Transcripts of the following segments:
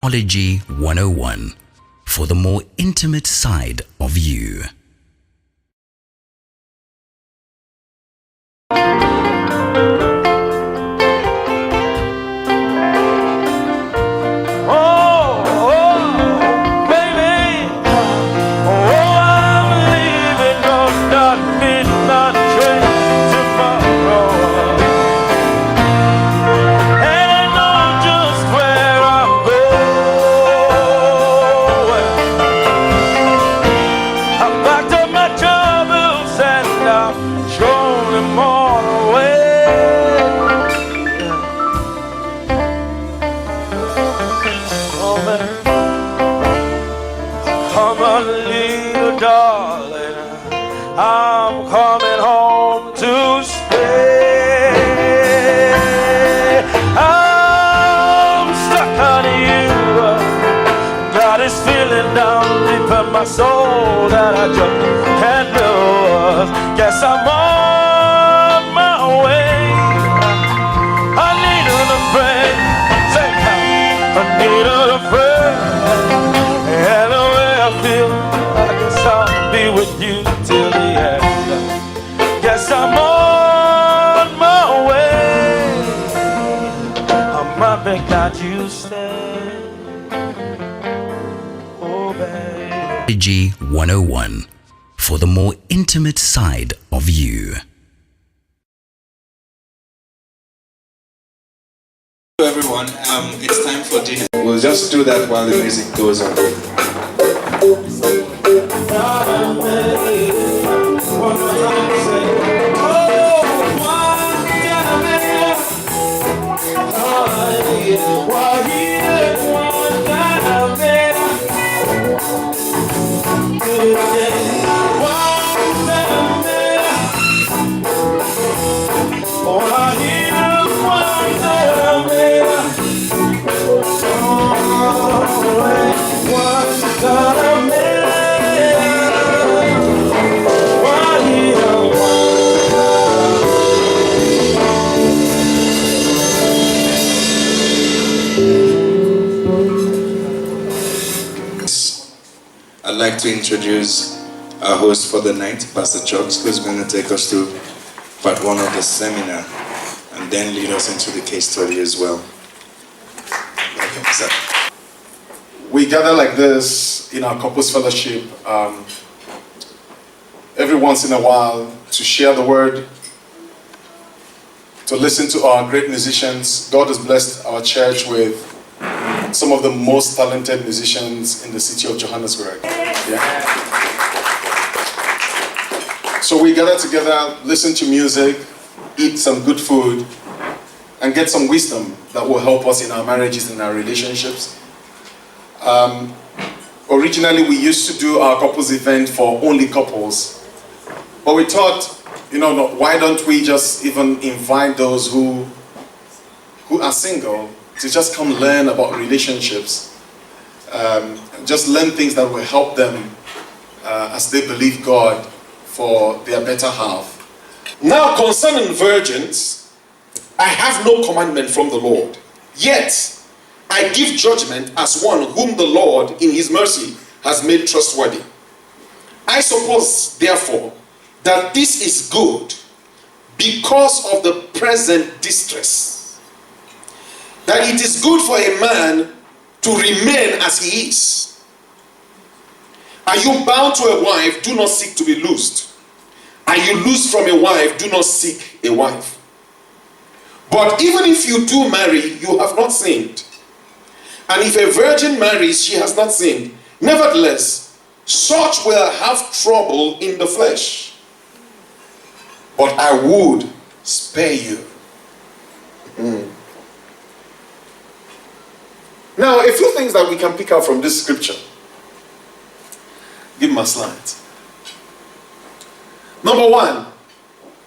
Ology 101 for the more intimate side of you. Come on, little darling, I'm coming home to stay. I'm stuck on you. Got this feeling down deep in my soul that I just can't lose. Guess I'm on my way. I need a friend. Say, I need a friend. And the way I feel, I guess I'll be with you till the end. Guess I'm on my way. I might be glad you stay. Oh, baby. Ology 101 for the more intimate side of you. Hello everyone, it's time for dinner. We'll just do that while the music goes on. I'd like to introduce our host for the night, Pastor Chucks, who's going to take us through part one of the seminar and then lead us into the case study as well. Welcome, sir. We gather like this in our couples fellowship every once in a while to share the word, to listen to our great musicians. God has blessed our church with some of the most talented musicians in the city of Johannesburg. Yeah. So we gather together, listen to music, eat some good food, and get some wisdom that will help us in our marriages and our relationships. Originally, we used to do our couples event for only couples, but we thought, why don't we just even invite those who are single to just come learn about relationships, just learn things that will help them as they believe God for their better half. Now concerning virgins, I have no commandment from the Lord, yet I give judgment as one whom the Lord in his mercy has made trustworthy. I suppose, therefore, that this is good because of the present distress, that it is good for a man to remain as he is. Are you bound to a wife? Do not seek to be loosed. Are you loosed from a wife? Do not seek a wife. But even if you do marry, you have not sinned. And if a virgin marries, she has not sinned. Nevertheless, such will have trouble in the flesh. But I would spare you. Now, a few things that we can pick out from this scripture. Give my slides. Number one,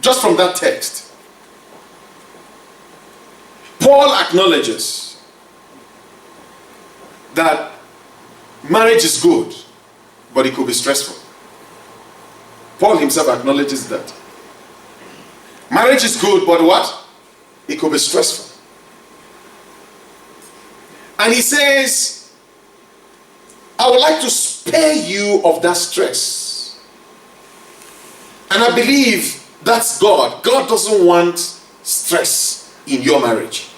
just from that text, Paul acknowledges that marriage is good, but it could be stressful. Paul himself acknowledges that. Marriage is good, but what? It could be stressful. And he says, I would like to spare you of that stress. And I believe that's God. God doesn't want stress in your marriage.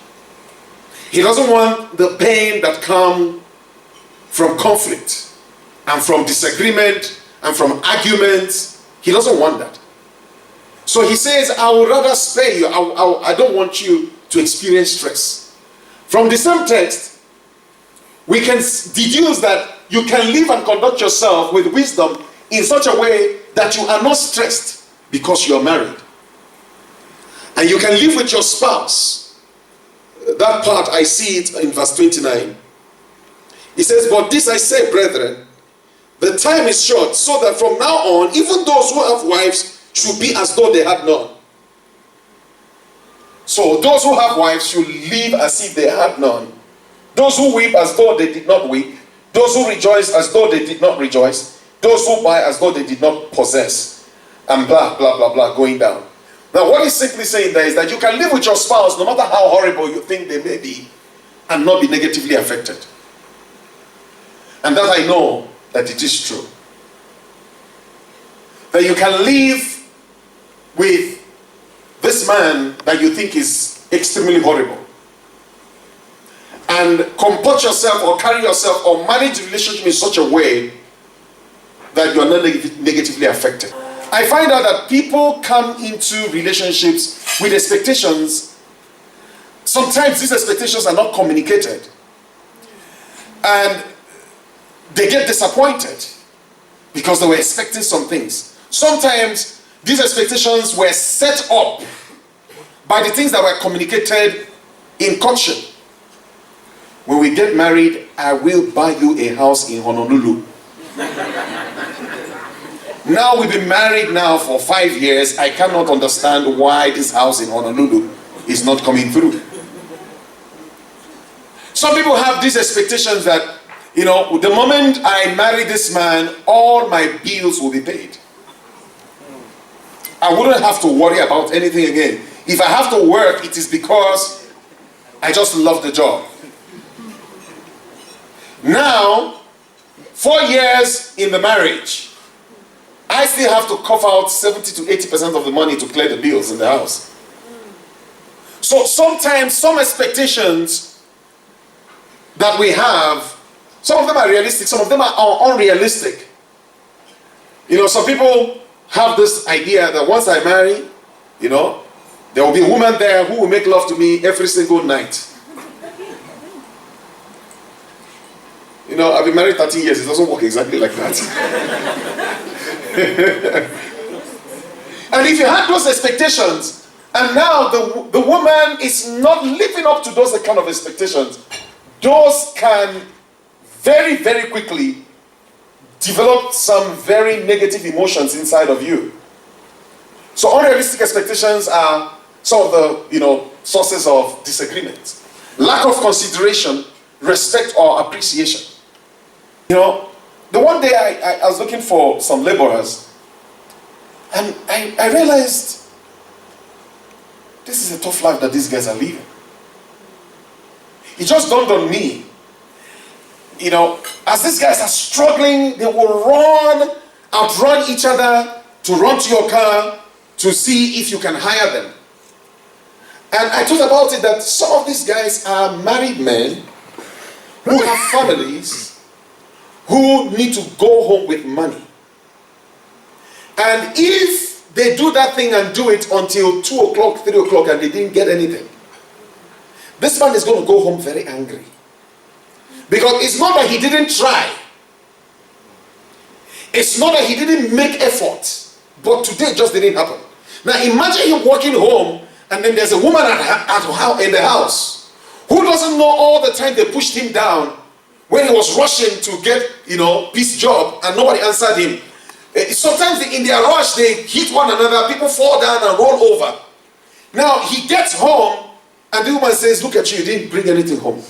He doesn't want the pain that comes from conflict and from disagreement and from arguments. He doesn't want that. So he says, I would rather spare you. I don't want you to experience stress. From the same text, we can deduce that you can live and conduct yourself with wisdom in such a way that you are not stressed because you are married. And you can live with your spouse. That part, I see it in verse 29. He says, but this I say, brethren, the time is short, so that from now on, even those who have wives should be as though they had none. So those who have wives should live as if they had none. Those who weep as though they did not weep. Those who rejoice as though they did not rejoice. Those who buy as though they did not possess. And blah, blah, blah, blah, going down. Now what he's simply saying there is that you can live with your spouse no matter how horrible you think they may be and not be negatively affected. And that I know that it is true. That you can live with this man that you think is extremely horrible and comport yourself or carry yourself or manage the relationship in such a way that you are not negatively affected. I find out that people come into relationships with expectations. Sometimes these expectations are not communicated and they get disappointed because they were expecting some things. Sometimes these expectations were set up by the things that were communicated in courtship. When we get married, I will buy you a house in Honolulu. Now we've been married now for 5 years. I cannot understand why this house in Honolulu is not coming through. Some people have these expectations that, you know, the moment I marry this man, all my bills will be paid. I wouldn't have to worry about anything again. If I have to work, it is because I just love the job. Now, 4 years in the marriage, I still have to cough out 70 to 80% of the money to clear the bills in the house. So sometimes some expectations that we have, some of them are realistic, some of them are unrealistic. You know, some people have this idea that once I marry, you know, there will be a woman there who will make love to me every single night. You know, I've been married 13 years, it doesn't work exactly like that. And if you had those expectations, and now the woman is not living up to those kind of expectations, those can very, very quickly develop some very negative emotions inside of you. So unrealistic expectations are some of the, you know, sources of disagreement. Lack of consideration, respect or appreciation. You know, the one day I was looking for some laborers and I realized this is a tough life that these guys are living. It just dawned on me, you know, as these guys are struggling, they will outrun each other to run to your car to see if you can hire them. And I thought about it that some of these guys are married men who have families who need to go home with money. And if they do that thing and do it until 2 o'clock, 3 o'clock and they didn't get anything, this man is going to go home very angry. Because it's not that he didn't try. It's not that he didn't make effort. But today it just didn't happen. Now imagine him walking home and then there's a woman in the house who doesn't know all the time they pushed him down when he was rushing to get, you know, peace job and nobody answered him. Sometimes in their rush they hit one another, people fall down and roll over. Now he gets home and the woman says, look at you didn't bring anything home.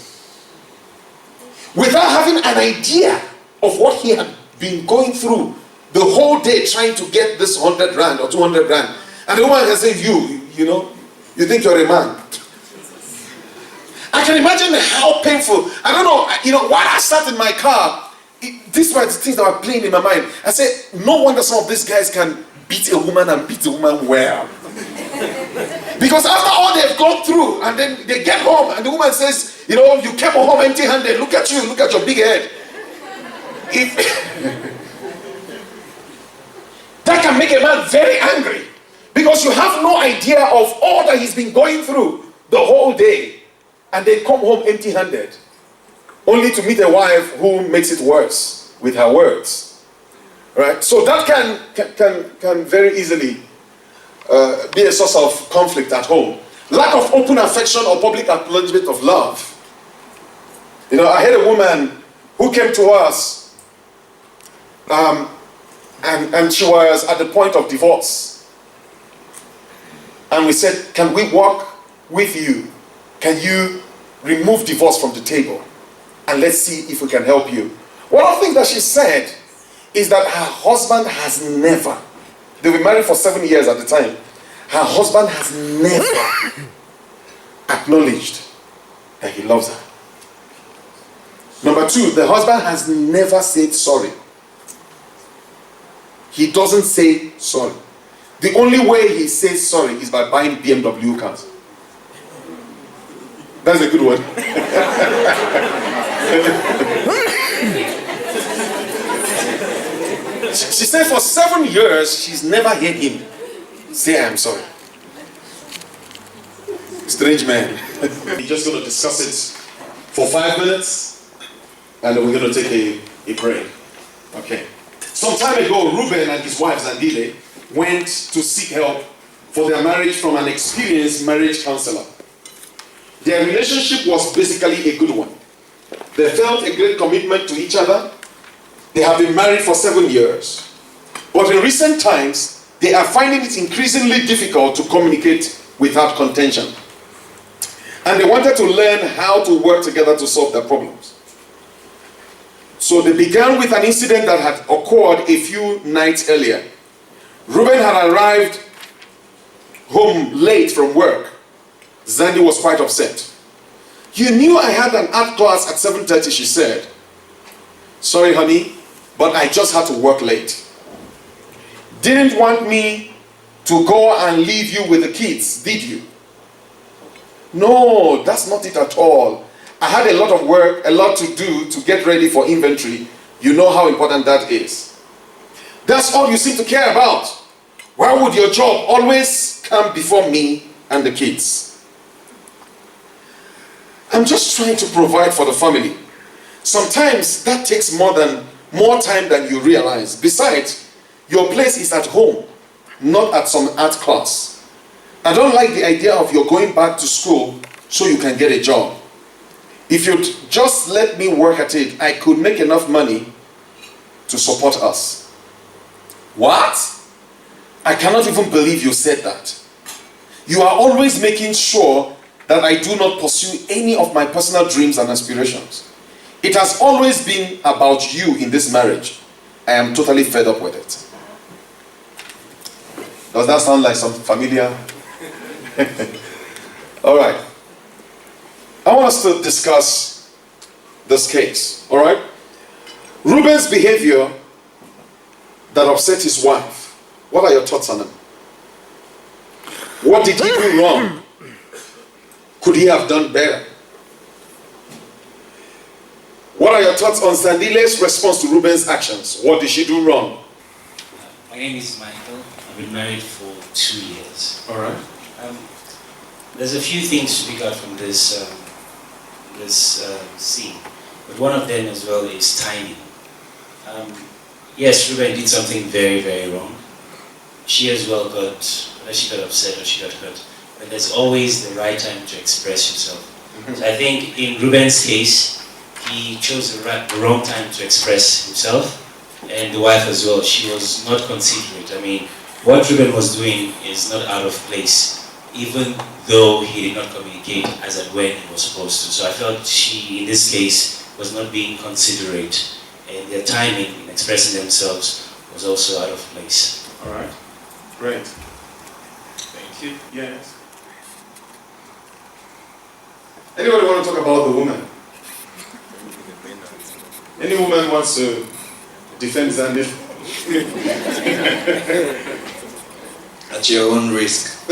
Without having an idea of what he had been going through the whole day trying to get this 100 rand or 200 rand. And the woman can say, you know, you think you're a man. I can imagine how painful. I don't know, you know, while I sat in my car, these were the things that were playing in my mind. I said, no wonder some of these guys can beat a woman and beat a woman well. Because after all they've gone through, and then they get home, and the woman says, you know, you came home empty-handed. Look at you, look at your big head. That can make a man very angry. Because you have no idea of all that he's been going through the whole day. And they come home empty-handed. Only to meet a wife who makes it worse with her words. Right? So that can very easily be a source of conflict at home. Lack of open affection or public acknowledgement of love. You know, I had a woman who came to us and she was at the point of divorce. And we said, can we work with you? Can you remove divorce from the table? And let's see if we can help you. One of the things that she said is that her husband has never, they were married for 7 years at the time, her husband has never acknowledged that he loves her. Number two, the husband has never said sorry. He doesn't say sorry. The only way he says sorry is by buying BMW cars. That's a good one. She said for 7 years, she's never heard him say, I'm sorry. Strange man. We're just going to discuss it for 5 minutes, and then we're going to take a break. Okay. Some time ago, Reuben and his wife, Zandile, went to seek help for their marriage from an experienced marriage counselor. Their relationship was basically a good one. They felt a great commitment to each other. They have been married for 7 years. But in recent times, they are finding it increasingly difficult to communicate without contention. And they wanted to learn how to work together to solve their problems. So they began with an incident that had occurred a few nights earlier. Reuben had arrived home late from work. Zandi was quite upset. You knew I had an art class at 7:30, she said. Sorry, honey, but I just had to work late. Didn't want me to go and leave you with the kids, did you? No, that's not it at all. I had a lot of work, a lot to do to get ready for inventory. You know how important that is. That's all you seem to care about. Why would your job always come before me and the kids? I'm just trying to provide for the family. Sometimes that takes more time than you realize. Besides, your place is at home, not at some art class. I don't like the idea of you going back to school so you can get a job. If you'd just let me work at it, I could make enough money to support us. What? I cannot even believe you said that. You are always making sure that I do not pursue any of my personal dreams and aspirations. It has always been about you in this marriage. I am totally fed up with it. Does that sound like some familiar? All right. I want us to discuss this case. All right. Reuben's behavior that upset his wife. What are your thoughts on him? What did he do wrong? Could he have done better? What are your thoughts on Zandile's response to Reuben's actions? What did she do wrong? My name is Michael. I've been married for 2 years. All right. There's a few things to pick out from this scene, but one of them as well is timing. Yes, Reuben did something very, very wrong. She as well got upset or she got hurt. But there's always the right time to express yourself. Mm-hmm. So I think in Reuben's case, he chose the wrong time to express himself, and the wife as well. She was not considerate. I mean, what Reuben was doing is not out of place, even though he did not communicate as at when he was supposed to. So I felt she, in this case, was not being considerate, and their timing in expressing themselves was also out of place. All right. Great. Thank you. Yes. Anybody want to talk about the woman? Any woman wants to defend Zambia? At your own risk.